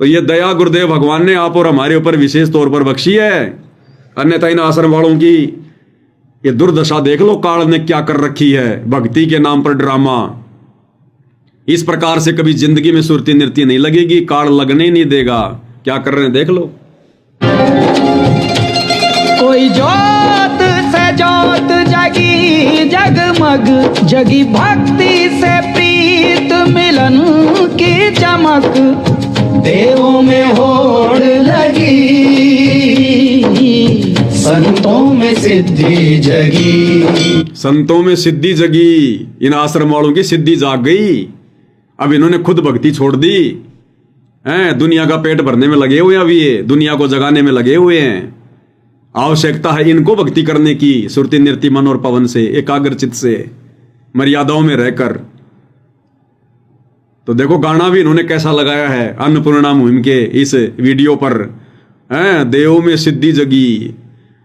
तो ये दया गुरुदेव भगवान ने आप और हमारे ऊपर विशेष तौर पर बख्शी है। अन्यथा इन आश्रम वालों की ये दुर्दशा देख लो, काल ने क्या कर रखी है। भक्ति के नाम पर ड्रामा। इस प्रकार से कभी जिंदगी में सुरती नृत्य नहीं लगेगी, काल लगने ही नहीं देगा। क्या कर रहे हैं देख लो। कोई जोत से जोत जगी जगमग जगी, भक्ति से प्रीत मिलन की चमक, देवों में होड़ लगी, संतों में सिद्धि जगी। संतों में सिद्धि जगी। इन आश्रम वालों की सिद्धि जाग गई। अब इन्होंने खुद भक्ति छोड़ दी हैं। दुनिया का पेट भरने में लगे हुए, अभी ये दुनिया को जगाने में लगे हुए हैं। आवश्यकता है इनको भक्ति करने की, सुरति नृत्य मन और पवन से, एकाग्र चित्त से, मर्यादाओं में रहकर। तो देखो गाना भी इन्होंने कैसा लगाया है अन्नपूर्णा मुहिम के इस वीडियो पर, हैं, देवों में सिद्धि जगी।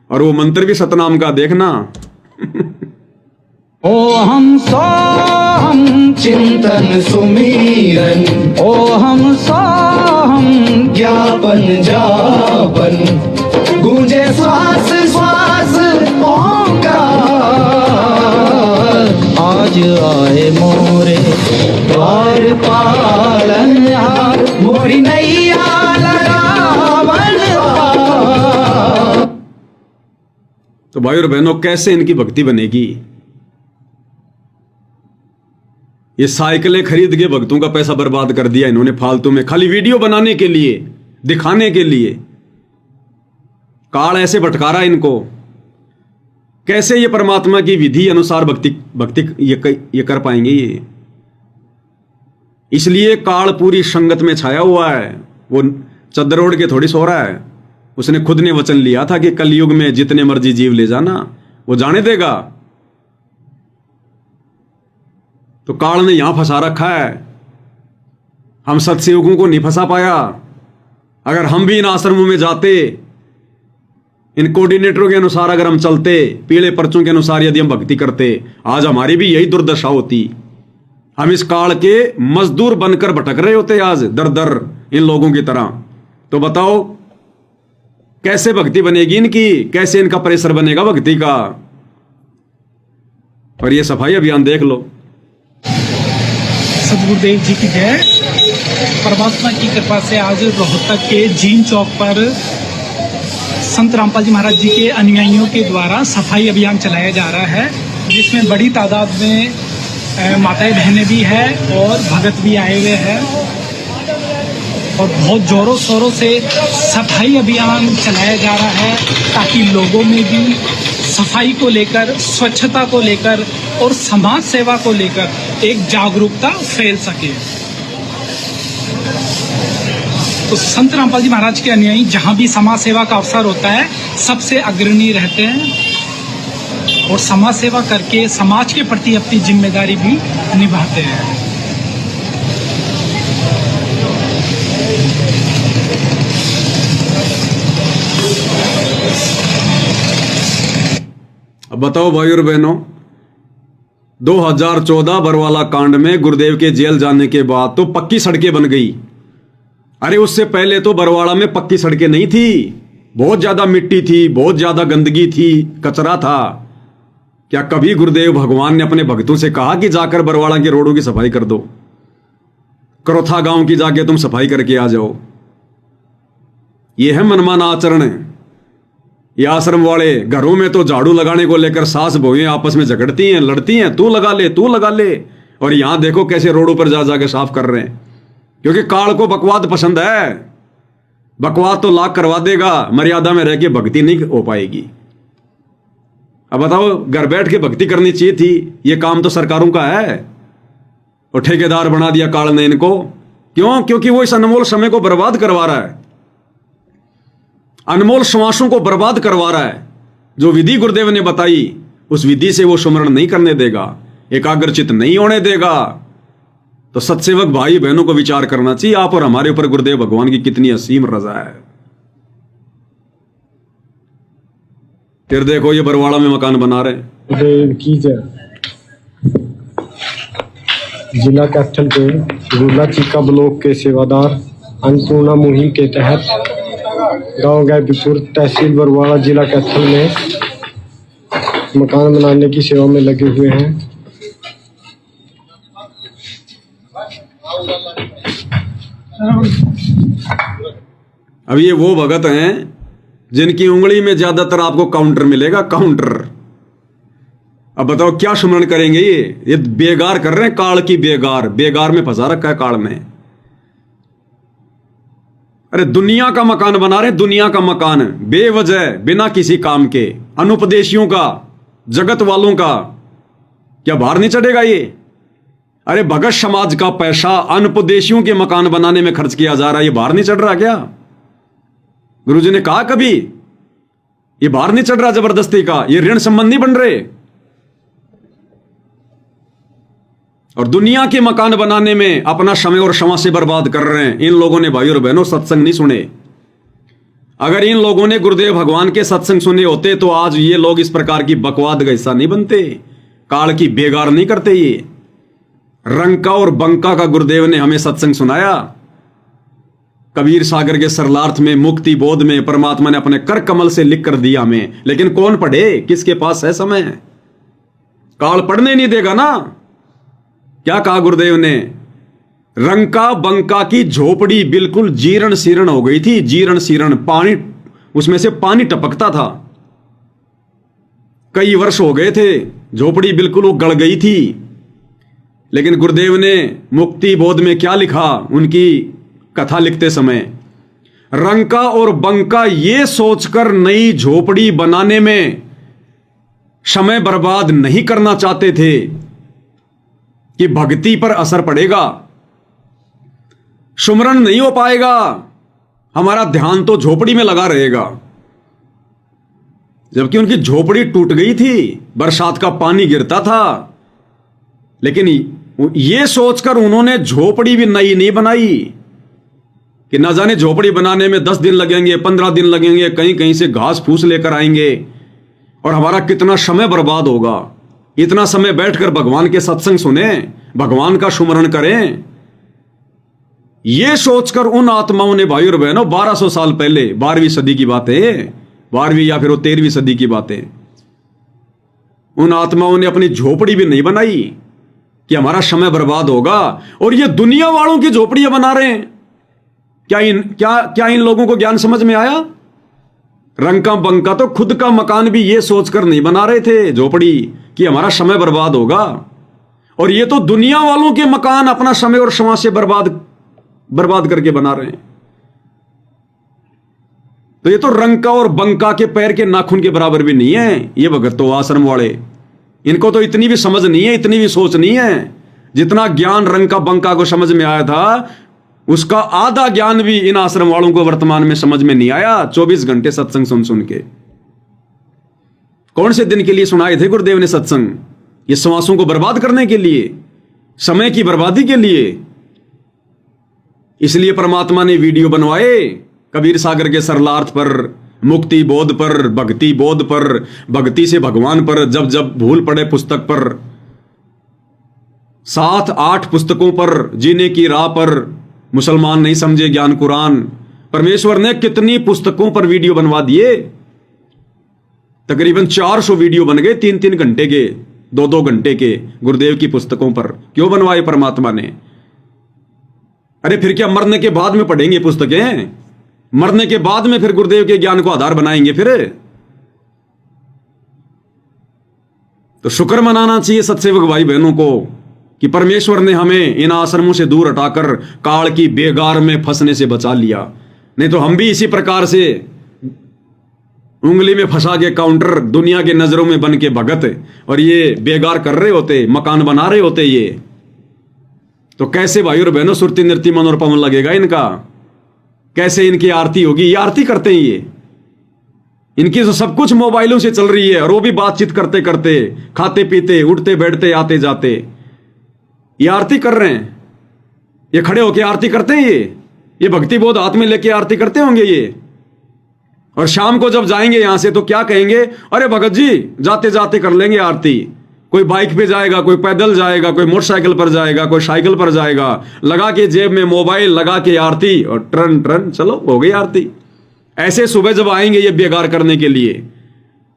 और वो मंत्र भी सतनाम का देखना। ओहम सोहम चिंतन सुमीरन, ओहम सोहम ज्ञापन जापन, गूंजे श्वास श्वास ओंकार। आज आए मोरे द्वार पालनहार, मोरी नैया लगावन पार। तो भाई और बहनों, कैसे इनकी भक्ति बनेगी? ये साइकिलें खरीद के भक्तों का पैसा बर्बाद कर दिया इन्होंने फालतू में, खाली वीडियो बनाने के लिए, दिखाने के लिए। काल ऐसे भटकारा इनको। कैसे ये परमात्मा की विधि अनुसार भक्ति ये कर पाएंगे ये? इसलिए काल पूरी संगत में छाया हुआ है। वो चद्दर ओढ़ के थोड़ी सो रहा है। उसने खुद ने वचन लिया था कि कलयुग में जितने मर्जी जीव ले जाना, वो जाने देगा। तो काल ने यहां फंसा रखा है। हम सत्सेवकों को नहीं फंसा पाया। अगर हम भी इन आश्रमों में जाते, इन कोऑर्डिनेटरों के अनुसार अगर हम चलते, पीले पर्चों के अनुसार यदि हम भक्ति करते, आज हमारी भी यही दुर्दशा होती। हम इस काल के मजदूर बनकर भटक रहे होते आज दर दर इन लोगों की तरह। तो बताओ कैसे भक्ति बनेगी इनकी? कैसे इनका परिसर बनेगा भक्ति का? और ये सफाई अभियान देख लो। सदगुरुदेव जी की जय। परमात्मा की कृपा से आज रोहतक के जीन चौक पर संत रामपाल जी महाराज जी के अनुयायियों के द्वारा सफाई अभियान चलाया जा रहा है, जिसमें बड़ी तादाद में माताएं बहनें भी हैं और भगत भी आए हुए हैं। और बहुत जोरों शोरों से सफाई अभियान चलाया जा रहा है, ताकि लोगों में भी सफाई को लेकर, स्वच्छता को लेकर और समाज सेवा को लेकर एक जागरूकता फैल सके। तो संत रामपाल जी महाराज के अनुयायी जहाँ भी समाज सेवा का अवसर होता है, सबसे अग्रणी रहते हैं और समाज सेवा करके समाज के प्रति अपनी जिम्मेदारी भी निभाते हैं। अब बताओ भाई और बहनों, 2014 बरवाला कांड में गुरुदेव के जेल जाने के बाद तो पक्की सड़कें बन गई। अरे उससे पहले तो बरवाड़ा में पक्की सड़कें नहीं थी। बहुत ज्यादा मिट्टी थी, बहुत ज्यादा गंदगी थी, कचरा था। क्या कभी गुरुदेव भगवान ने अपने भक्तों से कहा कि जाकर बरवाड़ा के रोडों की सफाई कर दो, करोथा गांव की जाके तुम सफाई करके आ जाओ? यह है मनमाना आचरण। ये आश्रम वाले घरों में तो झाड़ू लगाने को लेकर सास बहुएं आपस में झगड़ती हैं, लड़ती हैं, तू लगा ले, तू लगा ले। और यहां देखो कैसे रोडों पर जा जाके साफ कर रहे हैं, क्योंकि काल को बकवाद पसंद है। बकवाद तो लाख करवा देगा, मर्यादा में रह के भक्ति नहीं हो पाएगी। अब बताओ, घर बैठ के भक्ति करनी चाहिए थी, ये काम तो सरकारों का है। और ठेकेदार बना दिया काल ने इनको। क्यों? क्योंकि वो इस अनमोल समय को बर्बाद करवा रहा है, अनमोल श्वासों को बर्बाद करवा रहा है। जो विधि गुरुदेव ने बताई, उस विधि से वो सुमरण नहीं करने देगा, एकाग्रचित नहीं होने देगा। तो सत्सेवक भाई बहनों को विचार करना चाहिए, आप और हमारे ऊपर गुरुदेव भगवान की कितनी असीम रजा है। फिर देखो ये बरवाड़ा में मकान बना रहे हैं। गुरुदेव की जय। जिला कैपिटल के रूला चीका ब्लॉक के सेवादार अन्नपूर्णा मुहिम के तहत गांव गायबीपुर तहसील बरवाड़ा जिला कैथल में मकान बनाने की सेवा में लगे हुए हैं। अब ये वो भगत हैं जिनकी उंगली में ज्यादातर आपको काउंटर मिलेगा, काउंटर। अब बताओ क्या सुमरण करेंगे ये बेगार कर रहे हैं, काल की बेगार में फंसा रखा है काल में। अरे दुनिया का मकान बना रहे, दुनिया का मकान बेवजह, बिना किसी काम के, अनुपदेशियों का, जगत वालों का। क्या भार नहीं चढ़ेगा ये? अरे भगत समाज का पैसा अनुपदेशियों के मकान बनाने में खर्च किया जा रहा है, ये भार नहीं चढ़ रहा क्या? गुरुजी ने कहा कभी ये भार नहीं चढ़ रहा जबरदस्ती का, ये ऋण संबंधी बन रहे। और दुनिया के मकान बनाने में अपना समय और क्षमा से बर्बाद कर रहे हैं। इन लोगों ने भाई और बहनों सत्संग नहीं सुने। अगर इन लोगों ने गुरुदेव भगवान के सत्संग सुने होते तो आज ये लोग इस प्रकार की बकवाद का हिस्सा नहीं बनते, काल की बेगार नहीं करते। ये रंका और बंका का गुरुदेव ने हमें सत्संग सुनाया। कबीर सागर के सरलार्थ में, मुक्ति बोध में परमात्मा ने अपने कर कमल से लिख कर दिया हमें, लेकिन कौन पढ़े, किसके पास है समय? काल पढ़ने नहीं देगा ना। क्या कहा गुरुदेव ने? रंका बंका की झोपड़ी बिल्कुल जीर्ण शीर्ण हो गई थी, जीर्ण शीर्ण, पानी उसमें से पानी टपकता था। कई वर्ष हो गए थे, झोपड़ी बिल्कुल वो गल गई थी। लेकिन गुरुदेव ने मुक्ति बोध में क्या लिखा उनकी कथा लिखते समय? रंका और बंका ये सोचकर नई झोपड़ी बनाने में समय बर्बाद नहीं करना चाहते थे कि भक्ति पर असर पड़ेगा, सुमरण नहीं हो पाएगा, हमारा ध्यान तो झोपड़ी में लगा रहेगा। जबकि उनकी झोपड़ी टूट गई थी, बरसात का पानी गिरता था। लेकिन ये सोचकर उन्होंने झोपड़ी भी नई नहीं बनाई कि न जाने झोपड़ी बनाने में 10 दिन लगेंगे, 15 दिन लगेंगे, कहीं कहीं से घास फूस लेकर आएंगे और हमारा कितना समय बर्बाद होगा। इतना समय बैठकर भगवान के सत्संग सुने, भगवान का सुमरण करें, यह सोचकर उन आत्माओं ने भाई और बहनों 1200 साल पहले, 12वीं सदी की बातें, 12वीं या फिर वो 13वीं सदी की बातें, उन आत्माओं ने अपनी झोपड़ी भी नहीं बनाई कि हमारा समय बर्बाद होगा। और ये दुनिया वालों की झोपड़ियां बना रहे हैं। क्या इन लोगों को ज्ञान समझ में आया? रंका बंका तो खुद का मकान भी ये सोचकर नहीं बना रहे थे झोपड़ी कि हमारा समय बर्बाद होगा, और ये तो दुनिया वालों के मकान अपना समय और समाज से बर्बाद करके बना रहे हैं। तो ये तो रंका और बंका के पैर के नाखून के बराबर भी नहीं है। ये भगत तो आश्रम वाले, इनको तो इतनी भी समझ नहीं है, इतनी भी सोच नहीं है। जितना ज्ञान रंका बंका को समझ में आया था, उसका आधा ज्ञान भी इन आश्रम वालों को वर्तमान में समझ में नहीं आया। 24 घंटे सत्संग सुन के। कौन से दिन के लिए सुनाए थे गुरुदेव ने सत्संग? ये श्वासों को बर्बाद करने के लिए, समय की बर्बादी के लिए। इसलिए परमात्मा ने वीडियो बनवाए कबीर सागर के सरलार्थ पर, मुक्ति बोध पर, भक्ति बोध पर, भक्ति से भगवान पर, जब जब भूल पड़े पुस्तक पर, 7-8 पुस्तकों पर, जीने की राह पर, मुसलमान नहीं समझे ज्ञान कुरान। परमेश्वर ने कितनी पुस्तकों पर वीडियो बनवा दिए। तकरीबन 400 वीडियो बन गए, 3-3 घंटे के, 2-2 घंटे के, गुरुदेव की पुस्तकों पर। क्यों बनवाए परमात्मा ने? अरे फिर क्या मरने के बाद में पढ़ेंगे पुस्तकें? मरने के बाद में फिर गुरुदेव के ज्ञान को आधार बनाएंगे? फिर तो शुक्र मनाना चाहिए सत्सेवक भाई बहनों को कि परमेश्वर ने हमें इन आश्रमों से दूर हटाकर काल की बेगार में फंसने से बचा लिया। नहीं तो हम भी इसी प्रकार से उंगली में फंसा के काउंटर, दुनिया के नजरों में बन के भगत, और ये बेगार कर रहे होते, मकान बना रहे होते। ये तो कैसे भाई और बहनों सुरती नृत्य मन और पवन लगेगा इनका? कैसे इनकी आरती होगी? ये आरती करते हैं ये, इनकी तो सब कुछ मोबाइलों से चल रही है, और वो भी बातचीत करते करते, खाते पीते, उठते बैठते, आते जाते, ये आरती कर रहे हैं। ये खड़े होके आरती करते हैं, ये भक्ति बोध हाथ में लेके आरती करते होंगे ये। और शाम को जब जाएंगे यहां से तो क्या कहेंगे? अरे भगत जी जाते जाते कर लेंगे आरती, कोई बाइक पे जाएगा, कोई पैदल जाएगा, कोई मोटरसाइकिल पर जाएगा, कोई साइकिल पर जाएगा, लगा के जेब में मोबाइल, लगा के आरती और ट्रन ट्रन चलो हो गई आरती। ऐसे सुबह जब आएंगे ये बेगार करने के लिए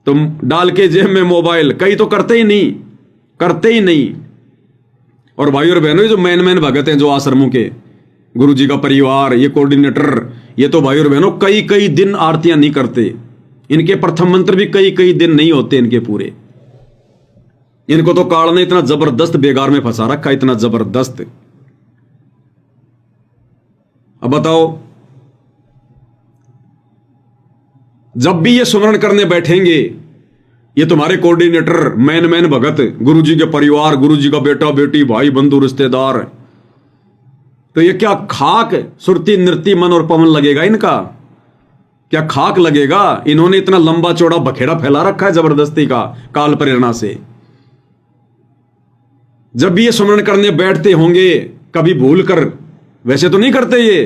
तो डाल के जेब में मोबाइल, कई तो करते ही नहीं, करते ही नहीं। और भाई और बहनों, जो मैन भगत हैं जो आश्रमों के, गुरु जी का परिवार, ये कोऑर्डिनेटर, ये तो भाई और बहनों कई कई दिन आरतियां नहीं करते। इनके प्रथम मंत्र भी कई कई दिन नहीं होते इनके पूरे। इनको तो काल ने इतना जबरदस्त बेगार में फंसा रखा, इतना जबरदस्त। अब बताओ, जब भी ये सुमरण करने बैठेंगे, ये तुम्हारे कोऑर्डिनेटर, मैन भगत, गुरु जी के परिवार, गुरु जी का बेटा बेटी, भाई बंधु रिश्तेदार, तो ये क्या खाक सुरती नृत्य मन और पवन लगेगा इनका? क्या खाक लगेगा? इन्होंने इतना लंबा चौड़ा बखेड़ा फैला रखा है जबरदस्ती का, काल प्रेरणा से। जब भी ये सुमरण करने बैठते होंगे, कभी भूल कर, वैसे तो नहीं करते ये,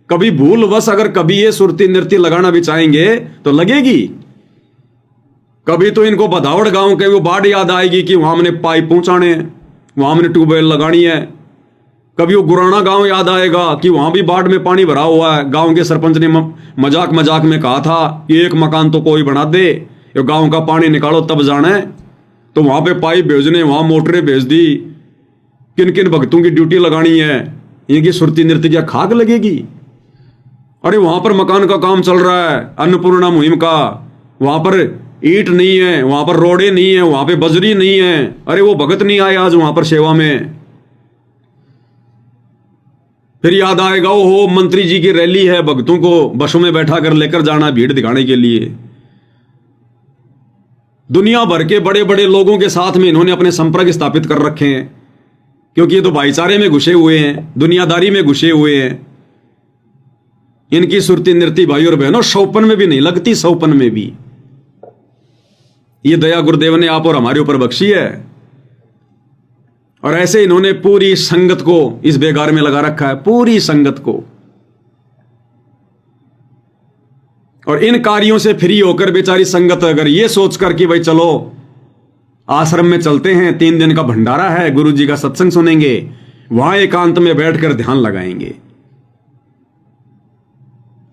कभी भूलवश अगर कभी ये सुरती नृत्य लगाना भी चाहेंगे तो लगेगी। कभी तो इनको बधावड़ गांव के वो बाढ़ याद आएगी कि वहां हमने पाइप पहुंचाने हैं, वहां हमने ट्यूबवेल लगानी है। कभी वो गुराना गांव याद आएगा कि वहां भी बाढ़ में पानी भरा हुआ है। गांव के सरपंच ने मजाक मजाक में कहा था कि एक मकान तो कोई बना दे, ये गांव का पानी निकालो तब जाना है। तो वहां पे पाइप भेजने, वहां मोटरें भेज दी। किन किन भक्तों की ड्यूटी लगानी है, इनकी सुरती नृत्य क्या खाक लगेगी? अरे वहां पर मकान का काम चल रहा है, अन्नपूर्णा मुहिम का, वहां पर ईंट नहीं है, वहां पर रोड़े नहीं है, वहां पे बजरी नहीं है। अरे वो भगत नहीं आए आज वहां पर सेवा में। फिर याद आएगा, ओहो मंत्री जी की रैली है, भक्तों को बसों में बैठा कर लेकर जाना भीड़ दिखाने के लिए। दुनिया भर के बड़े बड़े लोगों के साथ में इन्होंने अपने संपर्क स्थापित कर रखे हैं, क्योंकि ये तो भाईचारे में घुसे हुए हैं, दुनियादारी में घुसे हुए हैं। इनकी सुरती नृत्य भाई और बहनों सौपन में भी नहीं लगती, सौपन में भी। ये दया गुरुदेव ने आप और हमारे ऊपर बख्शी है। और ऐसे इन्होंने पूरी संगत को इस बेगार में लगा रखा है, पूरी संगत को। और इन कार्यों से फ्री होकर बेचारी संगत अगर ये सोचकर कि भाई चलो आश्रम में चलते हैं, 3 दिन का भंडारा है, गुरु जी का सत्संग सुनेंगे, वहां एकांत में बैठकर ध्यान लगाएंगे,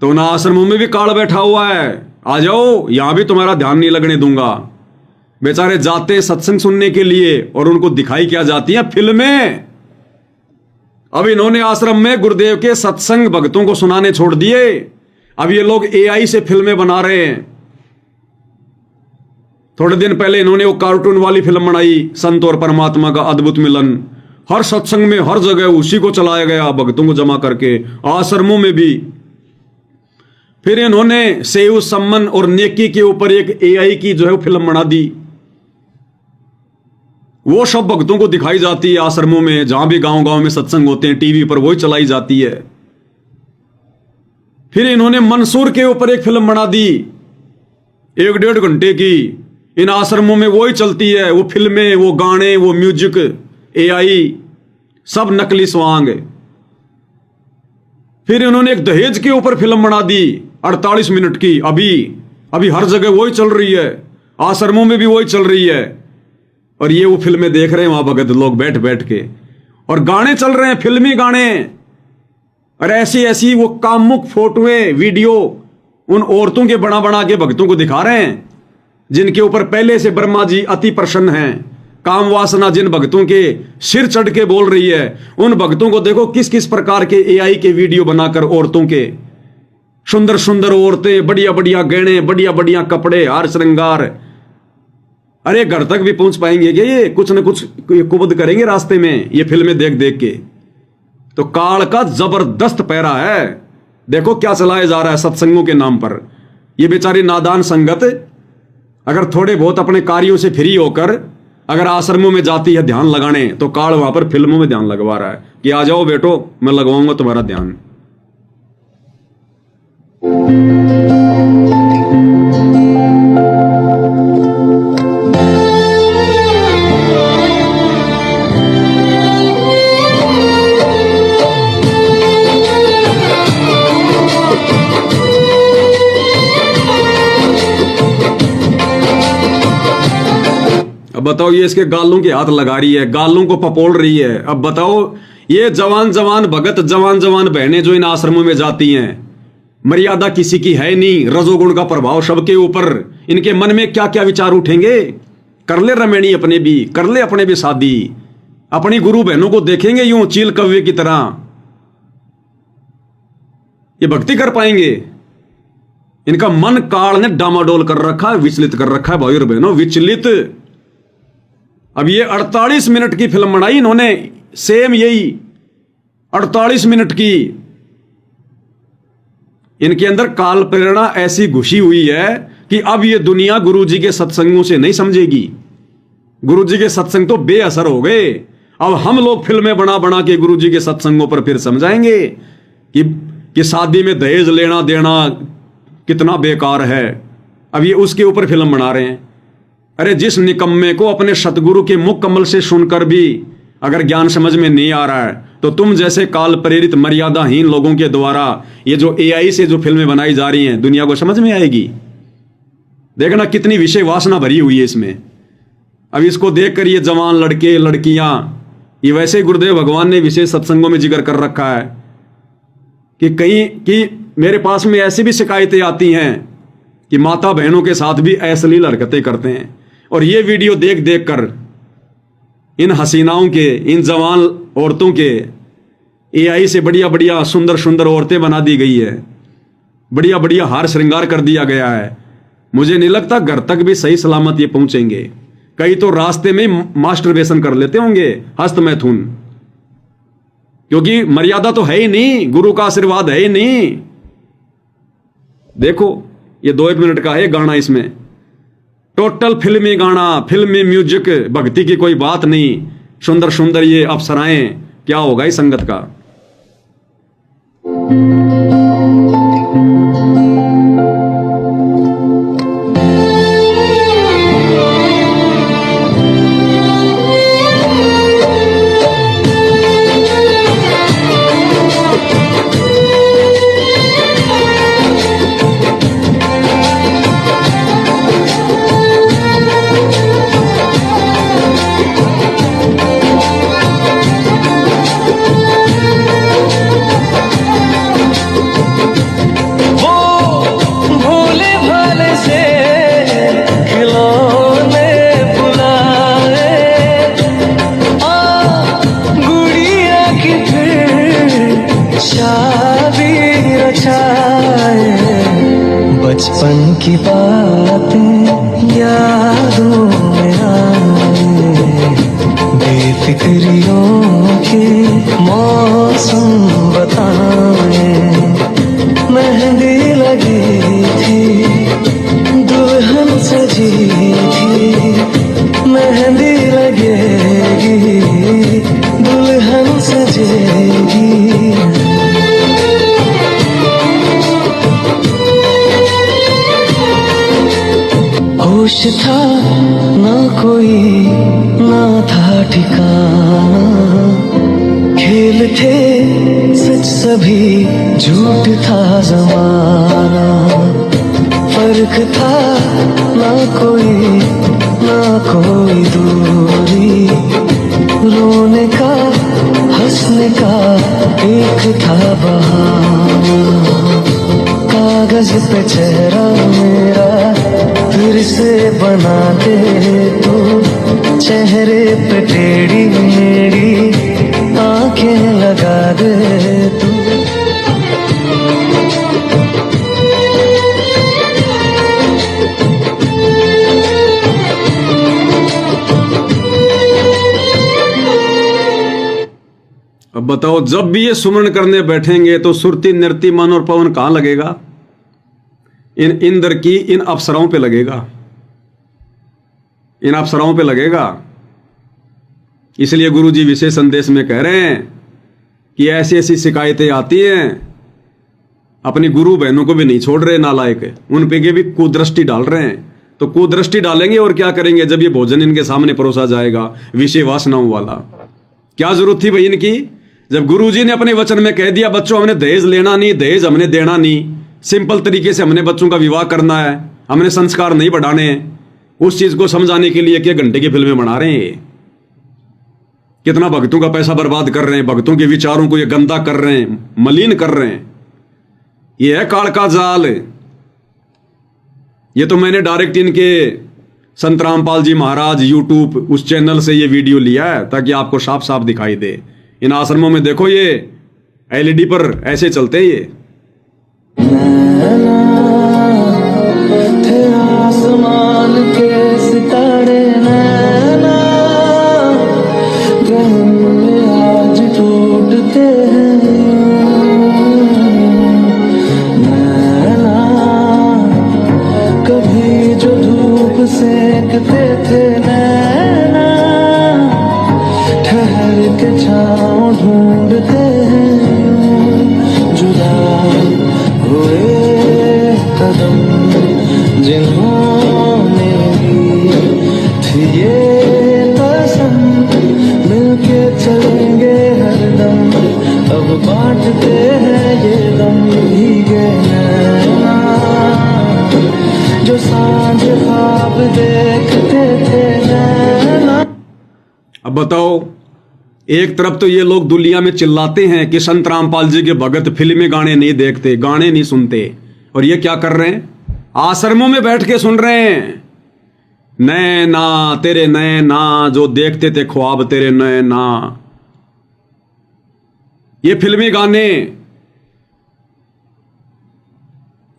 तो उन आश्रमों में भी काल बैठा हुआ है, आ जाओ यहां भी तुम्हारा ध्यान नहीं लगने दूंगा। बेचारे जाते सत्संग सुनने के लिए और उनको दिखाई क्या जाती है? फिल्में। अब इन्होंने आश्रम में गुरुदेव के सत्संग भक्तों को सुनाने छोड़ दिए। अब ये लोग एआई से फिल्में बना रहे हैं। थोड़े दिन पहले इन्होंने वो कार्टून वाली फिल्म बनाई, संत और परमात्मा का अद्भुत मिलन। हर सत्संग में हर जगह उसी को चलाया गया, भक्तों को जमा करके, आश्रमों में भी। फिर इन्होंने सेव सम्मन और नेकी के ऊपर एक एआई की जो है फिल्म बना दी। वो सब भक्तों को दिखाई जाती है आश्रमों में, जहां भी गांव गांव में सत्संग होते हैं, टीवी पर वही चलाई जाती है। फिर इन्होंने मंसूर के ऊपर एक फिल्म बना दी, 1-1.5 घंटे की। इन आश्रमों में वही चलती है, वो फिल्में, वो गाने, वो म्यूजिक, एआई, सब नकली स्वांग। फिर इन्होंने एक दहेज के ऊपर फिल्म बना दी 48 मिनट की। अभी हर जगह वही चल रही है, आश्रमों में भी वही चल रही है। और ये वो फिल्में देख रहे हैं वहां भगत लोग बैठ बैठ के, और गाने चल रहे हैं, फिल्मी गाने। और ऐसी ऐसी वो कामुक फोटोएं, वीडियो उन औरतों के बना बना के भक्तों को दिखा रहे हैं, जिनके ऊपर पहले से ब्रह्मा जी अति प्रसन्न हैं। काम वासना जिन भक्तों के सिर चढ़ के बोल रही है, उन भक्तों को देखो किस किस प्रकार के एआई के वीडियो बनाकर औरतों के, सुंदर सुंदर औरतें, बढ़िया बढ़िया गहने, बढ़िया बढ़िया कपड़े, हार श्रृंगार। अरे घर तक भी पहुंच पाएंगे क्या ये? कुछ न कुछ कुबद करेंगे रास्ते में ये फिल्में देख देख के। तो काल का जबरदस्त पैरा है। देखो क्या चलाया जा रहा है सत्संगों के नाम पर। ये बेचारी नादान संगत अगर थोड़े बहुत अपने कार्यों से फ्री होकर अगर आश्रमों में जाती है ध्यान लगाने, तो काल वहां पर फिल्मों में ध्यान लगवा रहा है कि आ जाओ बेटो, मैं लगवाऊंगा तुम्हारा ध्यान। अब बताओ, ये इसके गालों के हाथ लगा रही है, गालों को पपोड़ रही है। अब बताओ, ये जवान जवान भगत, जवान जवान बहनें जो इन आश्रमों में जाती हैं, मर्यादा किसी की है नहीं, रजोगुण का प्रभाव सबके ऊपर, इनके मन में क्या क्या विचार उठेंगे। कर ले रमैनी अपने भी, कर ले अपने भी शादी, अपनी गुरु बहनों को देखेंगे यूं चील कव्वे की तरह, ये भक्ति कर पाएंगे? इनका मन काल ने डामाडोल कर रखा है, विचलित कर रखा है भाई और बहनों, विचलित। अब ये 48 मिनट की फिल्म बनाई इन्होंने, सेम यही 48 मिनट की। इनके अंदर काल प्रेरणा ऐसी घुसी हुई है कि अब ये दुनिया गुरुजी के सत्संगों से नहीं समझेगी। गुरुजी के सत्संग तो बेअसर हो गए, अब हम लोग फिल्में बना बना के गुरुजी के सत्संगों पर फिर समझाएंगे कि शादी में दहेज लेना देना कितना बेकार है। अब ये उसके ऊपर फिल्म बना रहे हैं। अरे जिस निकम्मे को अपने सतगुरु के मुख कमल से सुनकर भी अगर ज्ञान समझ में नहीं आ रहा है, तो तुम जैसे काल प्रेरित मर्यादाहीन लोगों के द्वारा ये जो AI से जो फिल्में बनाई जा रही हैं, दुनिया को समझ में आएगी? देखना कितनी विषय वासना भरी हुई है इसमें। अब इसको देखकर ये जवान लड़के लड़कियां, ये वैसे ही गुरुदेव भगवान ने विशेष सत्संगों में जिक्र कर रखा है कि मेरे पास में ऐसी भी शिकायतें आती हैं कि माता बहनों के साथ भी अश्लील हरकतें करते हैं। और ये वीडियो देख देख कर इन हसीनाओं के, इन जवान औरतों के AI से बढ़िया बढ़िया सुंदर सुंदर औरतें बना दी गई है, बढ़िया बढ़िया हार श्रृंगार कर दिया गया है। मुझे नहीं लगता घर तक भी सही सलामत ये पहुंचेंगे। कई तो रास्ते में मास्टरबेशन कर लेते होंगे, हस्त मैथुन, क्योंकि मर्यादा तो है ही नहीं, गुरु का आशीर्वाद है ही नहीं। देखो ये 2-1 मिनट का है गाना, इसमें टोटल फिल्मी गाना, फिल्मी म्यूजिक, भक्ति की कोई बात नहीं। सुंदर सुंदर ये अप्सराएं, क्या होगा इस संगत का? बचपन की बातें यादों में आए, बेफिक्रियों के मौसम बताए। मेहंदी लगी थी, दुल्हन सजी थी, मेहंदी लगेगी, दुल्हन सजेगी। होश था ना कोई, ना था ठिकाना, खेल थे सच सभी, झूठ था जमाना। फर्क था ना कोई दूरी, रोने का हंसने का एक था बहाना। कागज पे चेहरा मेरा फिर से बना दे तू, चेहरे पे टेढ़ी मेरी आंखें लगा दे तू। अब बताओ, जब भी ये सुमरण करने बैठेंगे तो सुरती नृत्य मन और पवन कहां लगेगा? इन इंद्र की इन अप्सराओं पे लगेगा, इन अप्सराओं पे लगेगा। इसलिए गुरुजी विशेष संदेश में कह रहे हैं कि ऐसी ऐसी शिकायतें आती हैं, अपनी गुरु बहनों को भी नहीं छोड़ रहे नालायक, उन पे भी कुदृष्टि डाल रहे हैं। तो कुदृष्टि डालेंगे और क्या करेंगे जब ये भोजन इनके सामने परोसा जाएगा विषय वासनाओं वाला? क्या जरूरत थी भाई इनकी? जब गुरुजी ने अपने वचन में कह दिया बच्चों हमने दहेज लेना नहीं, दहेज हमने देना नहीं, सिंपल तरीके से हमने बच्चों का विवाह करना है, हमने संस्कार नहीं बढ़ाने, उस चीज को समझाने के लिए क्या घंटे की फिल्में बना रहे हैं। कितना भक्तों का पैसा बर्बाद कर रहे हैं, भक्तों के विचारों को ये गंदा कर रहे हैं, मलिन कर रहे हैं। ये है काल का जाल। ये तो मैंने डायरेक्ट इनके संत रामपाल जी महाराज यूट्यूब उस चैनल से ये वीडियो लिया है ताकि आपको साफ साफ दिखाई दे। इन आश्रमों में देखो ये एलईडी पर ऐसे चलते हैं ये। थे आसमान के सितारे नैना, गम में आज टूटते हैं नैना। कभी जो धूप सेकते थे नैना, ठहर के छाँव ढूंढते हैं जुदा हुए कदम जिन्होंने दी थी ये कसम, मिलके चलेंगे हरदम। अब बांटते हैं ये दम भीगे नैना, जो सांझ ख्वाब देखते थे नैना। अब बताओ, एक तरफ तो ये लोग दुनिया में चिल्लाते हैं कि संत रामपाल जी के भगत फिल्मी गाने नहीं देखते, गाने नहीं सुनते, और ये क्या कर रहे हैं? आश्रमों में बैठ के सुन रहे हैं। नैना तेरे नैना जो देखते थे ख्वाब तेरे नैना, ये फिल्मी गाने,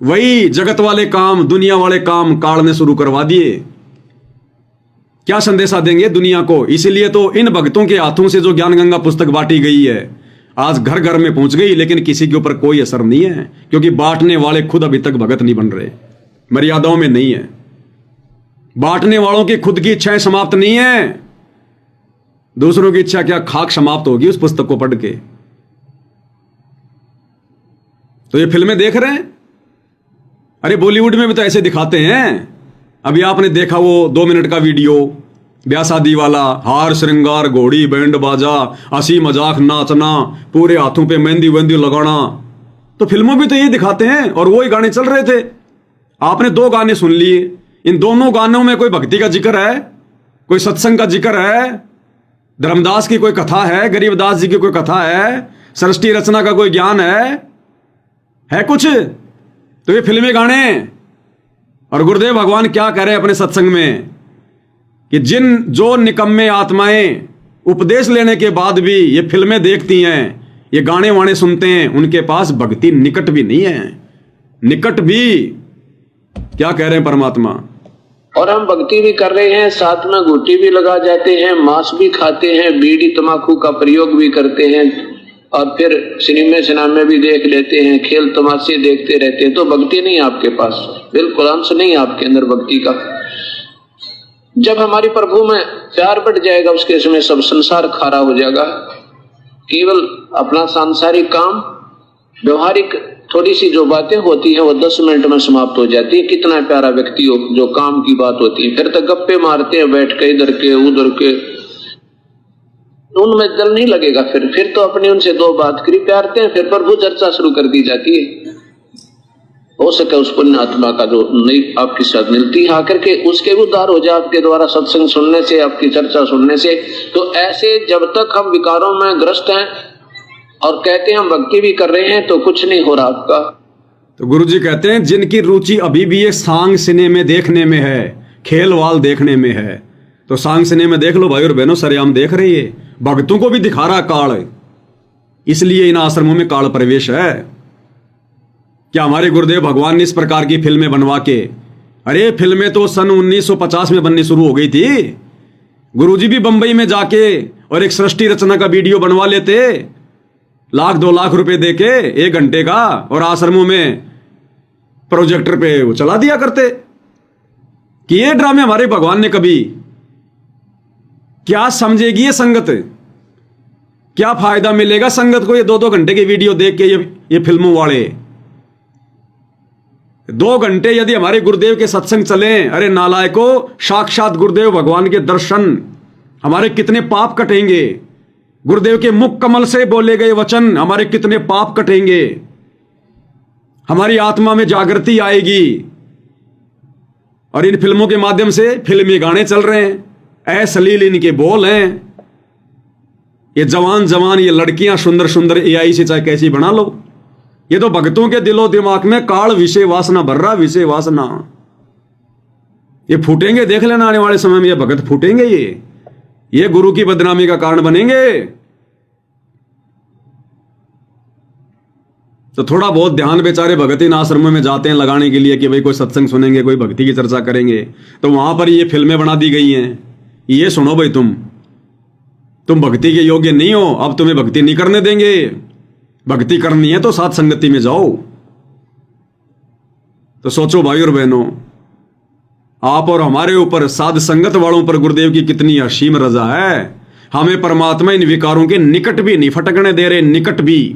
वही जगत वाले काम, दुनिया वाले काम काल ने शुरू करवा दिए। क्या संदेशा देंगे दुनिया को? इसीलिए तो इन भक्तों के हाथों से जो ज्ञान गंगा पुस्तक बांटी गई है आज घर घर में पहुंच गई, लेकिन किसी के ऊपर कोई असर नहीं है, क्योंकि बांटने वाले खुद अभी तक भगत नहीं बन रहे, मर्यादाओं में नहीं है। बांटने वालों की खुद की इच्छाएं समाप्त नहीं है, दूसरों की इच्छा क्या खाक समाप्त होगी उस पुस्तक को पढ़ के। तो ये फिल्में देख रहे हैं। अरे बॉलीवुड में भी तो ऐसे दिखाते हैं। अभी आपने देखा वो 2 मिनट का वीडियो, ब्याह शादी वाला, हार श्रृंगार, घोड़ी, बैंड बाजा, हंसी मजाक, नाचना, पूरे हाथों पे मेहंदी वेंदी लगाना। तो फिल्मों में तो ये दिखाते हैं और वही गाने चल रहे थे। आपने 2 गाने सुन लिए, इन दोनों गानों में कोई भक्ति का जिक्र है, कोई सत्संग का जिक्र है, धर्मदास की कोई कथा है, गरीबदास जी की कोई कथा है, सृष्टि रचना का कोई ज्ञान है कुछ? तो ये फिल्मी गाने। और गुरुदेव भगवान क्या कह रहे हैं अपने सत्संग में कि जो निकम्मे आत्माएं उपदेश लेने के बाद भी ये फिल्में देखती हैं, ये गाने वाने सुनते हैं, उनके पास भक्ति निकट भी नहीं है। निकट भी क्या कह रहे हैं परमात्मा? और हम भक्ति भी कर रहे हैं, साथ में घूटी भी लगा जाते हैं, मांस भी खाते हैं, बीड़ी तंबाकू का प्रयोग भी करते हैं, और फिर सिनेमे भी देख लेते हैं, खेल तमाशे देखते रहते हैं। तो भक्ति नहीं आपके पास, बिल्कुल अंश नहीं आपके अंदर भक्ति का। जब हमारी प्रभु में प्यार बढ़ जाएगा उसके समय सब संसार खारा हो जाएगा। केवल अपना सांसारिक काम, व्यवहारिक थोड़ी सी जो बातें होती हैं वो 10 मिनट में समाप्त हो जाती है। कितना प्यारा व्यक्ति हो, जो काम की बात होती है, फिर तो गप्पे मारते हैं बैठ के, इधर के उधर के, उनमें दिल नहीं लगेगा। फिर तो अपनी उनसे 2 बात करी प्यारते हैं, फिर प्रभु चर्चा शुरू कर दी जाती है। हो सके उस पुण्य आत्मा का जो नई आपकी साथ मिलती है आकर के, उसके उद्धार हो जाए आपके द्वारा सत्संग सुनने से, आपकी चर्चा सुनने से। तो ऐसे जब तक हम विकारों में ग्रस्त हैं और कहते हैं हम भक्ति भी कर रहे हैं, तो कुछ नहीं हो रहा आपका। तो गुरुजी कहते हैं जिनकी रुचि अभी भी ये सांग सिनेमे देखने में है, खेल वाल देखने में है, तो सांग सिनेमे देख लो भाई और बहनों, सरेआम देख रही है। भक्तों को भी दिखा रहा काल, इसलिए इन आश्रमों में काल प्रवेश है। क्या हमारे गुरुदेव भगवान ने इस प्रकार की फिल्में बनवा के, अरे फिल्में तो सन 1950 में बननी शुरू हो गई थी। गुरुजी भी बंबई में जाके और एक सृष्टि रचना का वीडियो बनवा लेते, 1-2 लाख रुपए देके 1 घंटे का, और आश्रमों में प्रोजेक्टर पे वो चला दिया करते। कि ये ड्रामे हमारे भगवान ने कभी, क्या समझेगी ये संगत? क्या फायदा मिलेगा संगत को ये 2-2 घंटे की वीडियो देख के? ये फिल्मों वाले 2 घंटे यदि हमारे गुरुदेव के सत्संग चले, अरे नालायको, साक्षात गुरुदेव भगवान के दर्शन, हमारे कितने पाप कटेंगे। गुरुदेव के मुख कमल से बोले गए वचन, हमारे कितने पाप कटेंगे, हमारी आत्मा में जागृति आएगी। और इन फिल्मों के माध्यम से फिल्मी गाने चल रहे हैं, अश्लील इनके बोल हैं। ये जवान जवान ये लड़कियां सुंदर सुंदर एआई से चाहे कैसी बना लो, ये तो भक्तों के दिलो दिमाग में काल विषय वासना भर रहा, विषय वासना। ये फूटेंगे, देख लेना आने वाले समय में ये भगत फूटेंगे, ये गुरु की बदनामी का कारण बनेंगे। तो थोड़ा बहुत ध्यान बेचारे भगत इन आश्रमों में जाते हैं लगाने के लिए कि भाई कोई सत्संग सुनेंगे, कोई भक्ति की चर्चा करेंगे, तो वहां पर ये फिल्में बना दी गई हैं। ये सुनो भाई, तुम भक्ति के योग्य नहीं हो, अब तुम्हें भक्ति नहीं करने देंगे। भक्ति करनी है तो साथ संगति में जाओ। तो सोचो भाई और बहनों, आप और हमारे ऊपर, साध संगत वालों पर गुरुदेव की कितनी असीम रजा है। हमें परमात्मा इन विकारों के निकट भी नहीं फटकने दे रहे, निकट भी।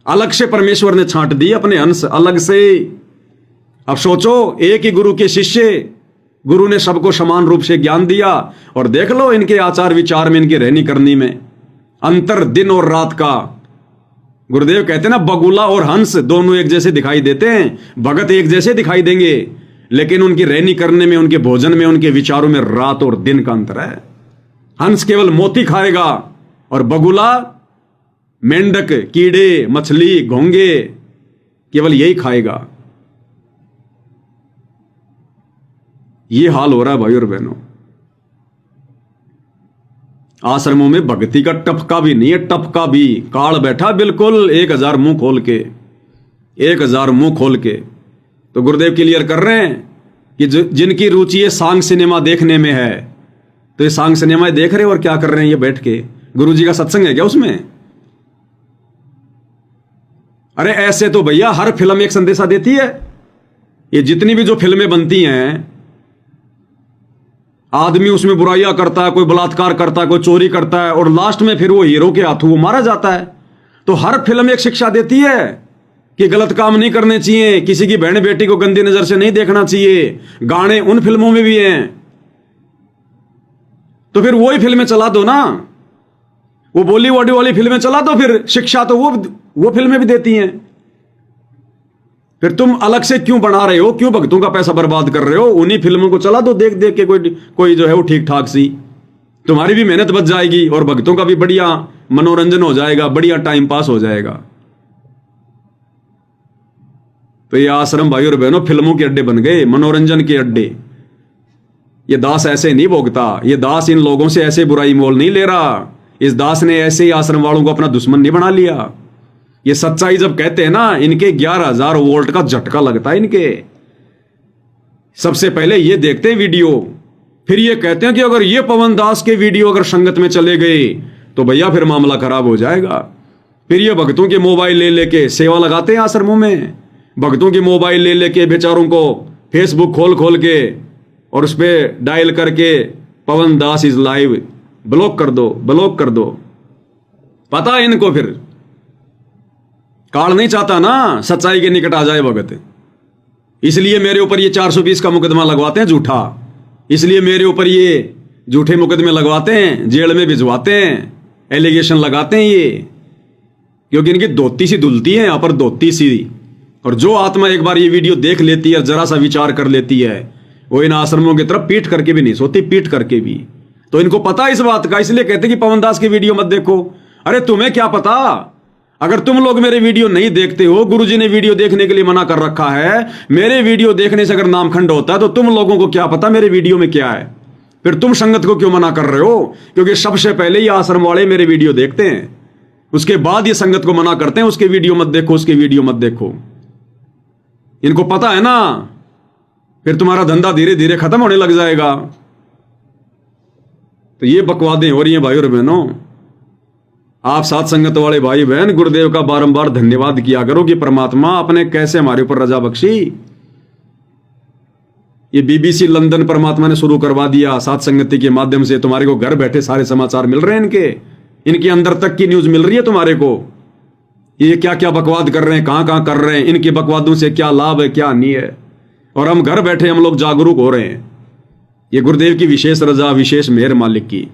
अलग से परमेश्वर ने छांट दी अपने अंश, अलग से। अब सोचो, एक ही गुरु के शिष्य, गुरु ने सबको समान रूप से ज्ञान दिया, और देख लो इनके आचार विचार में, इनकी रहनी करनी में अंतर दिन और रात का। गुरुदेव कहते हैं ना, बगुला और हंस दोनों एक जैसे दिखाई देते हैं, भगत एक जैसे दिखाई देंगे, लेकिन उनकी रहनी करने में, उनके भोजन में, उनके विचारों में रात और दिन का अंतर है। हंस केवल मोती खाएगा और बगुला मेंढक, कीड़े, मछली, घोंगे, केवल यही खाएगा। ये हाल हो रहा है भाई और बहनों। आश्रमों में भक्ति का टपका भी नहीं है, टपका भी। काल बैठा बिल्कुल 1000 मुंह खोल के, 1000 मुंह खोल के। तो गुरुदेव क्लियर कर रहे हैं कि जिनकी रुचि ये सांग सिनेमा देखने में है, तो ये सांग सिनेमा देख रहे हैं और क्या कर रहे हैं ये बैठ के? गुरु जी का सत्संग है क्या उसमें? अरे ऐसे तो भैया हर फिल्म एक संदेशा देती है। ये जितनी भी जो फिल्में बनती हैं, आदमी उसमें बुराइयां करता है, कोई बलात्कार करता है, कोई चोरी करता है, और लास्ट में फिर वो हीरो के हाथों वो मारा जाता है। तो हर फिल्म एक शिक्षा देती है कि गलत काम नहीं करने चाहिए, किसी की बहन बेटी को गंदी नजर से नहीं देखना चाहिए। गाने उन फिल्मों में भी हैं, तो फिर वही फिल्में चला दो ना, वो बॉलीवुड वाली फिल्में चला दो, फिर शिक्षा तो वो फिल्में भी देती हैं। फिर तुम अलग से क्यों बना रहे हो, क्यों भक्तों का पैसा बर्बाद कर रहे हो? उन्हीं फिल्मों को चला दो, देख देख के कोई जो है वो ठीक ठाक सी, तुम्हारी भी मेहनत बच जाएगी और भक्तों का भी बढ़िया मनोरंजन हो जाएगा, बढ़िया टाइम पास हो जाएगा। तो ये आश्रम भाई और बहनों फिल्मों के अड्डे बन गए, मनोरंजन के अड्डे। ये दास ऐसे नहीं भोगता, ये दास इन लोगों से ऐसे बुराई मोल नहीं ले रहा। इस दास ने ऐसे ही आश्रम वालों को अपना दुश्मन नहीं बना लिया। ये सच्चाई जब कहते हैं ना, इनके 11,000 वोल्ट का झटका लगता है इनके। सबसे पहले ये देखते हैं वीडियो, फिर ये कहते हैं कि अगर ये पवन दास के वीडियो अगर संगत में चले गए तो भैया फिर मामला खराब हो जाएगा। फिर ये भक्तों के मोबाइल ले लेके सेवा लगाते हैं आश्रमों में, भक्तों के मोबाइल ले लेके बेचारों को फेसबुक खोल खोल के और उस पर डायल करके पवन दास इज लाइव, ब्लॉक कर दो, ब्लॉक कर दो। पता है इनको, फिर काल नहीं चाहता ना सच्चाई के निकट आ जाए भगत, इसलिए मेरे ऊपर ये 420 का मुकदमा लगवाते हैं झूठा, इसलिए मेरे ऊपर ये झूठे मुकदमे लगवाते हैं, जेल में भिजवाते हैं, एलिगेशन लगाते हैं ये, क्योंकि इनकी धोती सी धुलती है यहाँ पर, धोती सी। और जो आत्मा एक बार ये वीडियो देख लेती है, जरा सा विचार कर लेती है, वो इन आश्रमों की तरफ पीठ करके भी नहीं सोती, पीठ करके भी। तो इनको पता है इस बात का, इसलिए कहते कि पवन दास की वीडियो मत देखो। अरे तुम्हें क्या पता, अगर तुम लोग मेरे वीडियो नहीं देखते हो, गुरुजी ने वीडियो देखने के लिए मना कर रखा है, मेरे वीडियो देखने से अगर नामखंड होता है तो तुम लोगों को क्या पता मेरे वीडियो में क्या है? फिर तुम संगत को क्यों मना कर रहे हो? क्योंकि सबसे पहले ये आश्रम वाले मेरे वीडियो देखते हैं, उसके बाद ये संगत को मना करते हैं उसके वीडियो मत देखो, उसके वीडियो मत देखो। इनको पता है ना, फिर तुम्हारा धंधा धीरे धीरे खत्म होने लग जाएगा। तो ये बकवादें हो रही हैं भाई और बहनों। आप साथ संगत वाले भाई बहन गुरुदेव का बारंबार धन्यवाद किया करो कि परमात्मा आपने कैसे हमारे ऊपर रजा बख्शी। ये BBC लंदन परमात्मा ने शुरू करवा दिया साथ संगति के माध्यम से। तुम्हारे को घर बैठे सारे समाचार मिल रहे हैं, इनके अंदर तक की न्यूज मिल रही है तुम्हारे को। ये क्या क्या बकवाद कर रहे हैं, कहां कहां कर रहे हैं, इनके बकवादों से क्या लाभ है क्या हानि है, और हम घर बैठे हम लोग जागरूक हो रहे हैं। ये गुरुदेव की विशेष रजा, विशेष मेहर मालिक की।